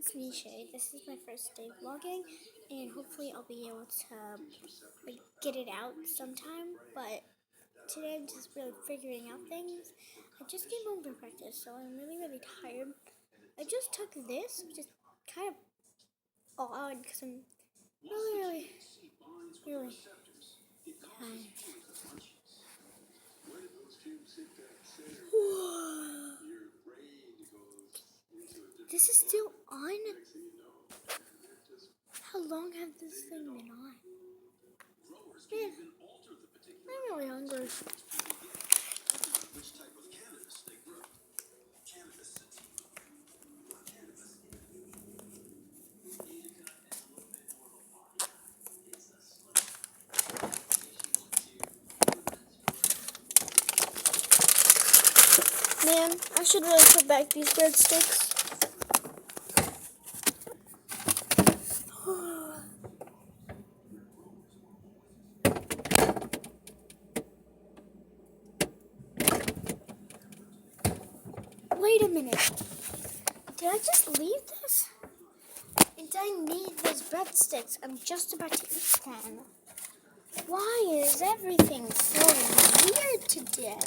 it's me, Shay. This is my first day vlogging, and hopefully I'll be able to get it out sometime, but today I'm just really figuring out things. I just came home from practice, so I'm really tired. I just took this, which is kind of odd because I'm really tired. This is still on? How long has this thing been on? Man, I'm really hungry. Man, I should really put back these breadsticks. Wait a minute. Did I just leave this? And I need those breadsticks. I'm just about to eat them. Why is everything so weird today?